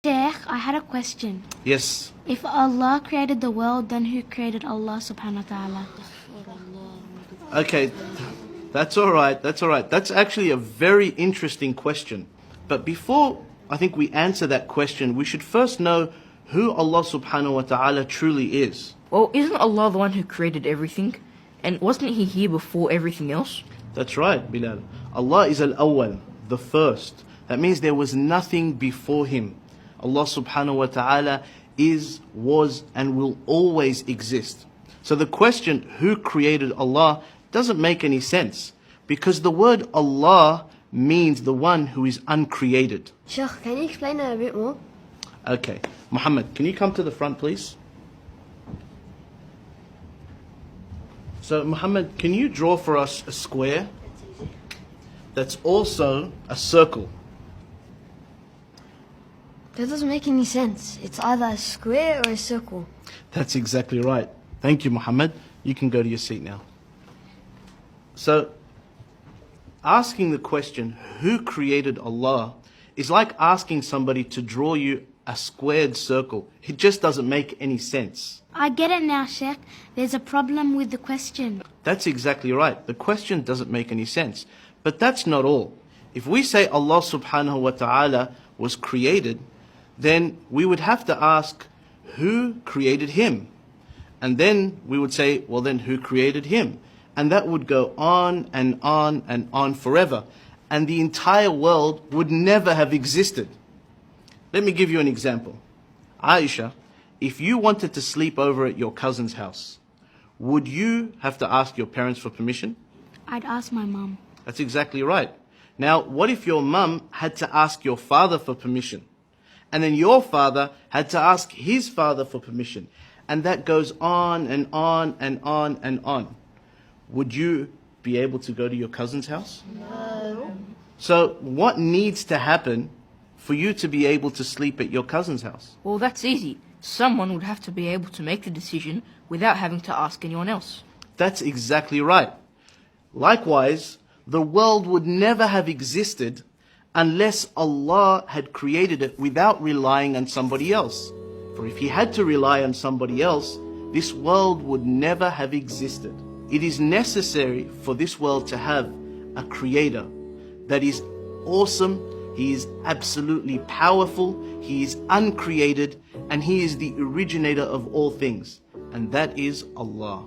Sheikh, I had a question. Yes. If Allah created the world, then who created Allah subhanahu wa ta'ala? Okay, that's all right. That's all right. That's actually a very interesting question. But before I think we answer that question, we should first know who Allah subhanahu wa ta'ala truly is. Well, isn't Allah the one who created everything? And wasn't He here before everything else? That's right, Bilal. Allah is al-awwal, the first. That means there was nothing before Him. Allah subhanahu wa ta'ala is, was, and will always exist. So the question, who created Allah, doesn't make any sense. Because the word Allah means the one who is uncreated. Sheikh, can you explain that a bit more? Okay. Muhammad, can you come to the front, please? So, Muhammad, can you draw for us a square that's also a circle? That doesn't make any sense. It's either a square or a circle. That's exactly right. Thank you, Muhammad. You can go to your seat now. So, asking the question, who created Allah, is like asking somebody to draw you a squared circle. It just doesn't make any sense. I get it now, Sheikh. There's a problem with the question. That's exactly right. The question doesn't make any sense. But that's not all. If we say Allah subhanahu wa ta'ala was created, then we would have to ask, who created Him? And then we would say, well then who created Him? And that would go on and on and on forever. And the entire world would never have existed. Let me give you an example. Aisha, if you wanted to sleep over at your cousin's house, would you have to ask your parents for permission? I'd ask my mum. That's exactly right. Now, what if your mum had to ask your father for permission? And then your father had to ask his father for permission. And that goes on and on and on and on. Would you be able to go to your cousin's house? No. So what needs to happen for you to be able to sleep at your cousin's house? Well, that's easy. Someone would have to be able to make the decision without having to ask anyone else. That's exactly right. Likewise, the world would never have existed unless Allah had created it without relying on somebody else. For if He had to rely on somebody else, this world would never have existed. It is necessary for this world to have a creator that is awesome, He is absolutely powerful, He is uncreated, and He is the originator of all things. And that is Allah.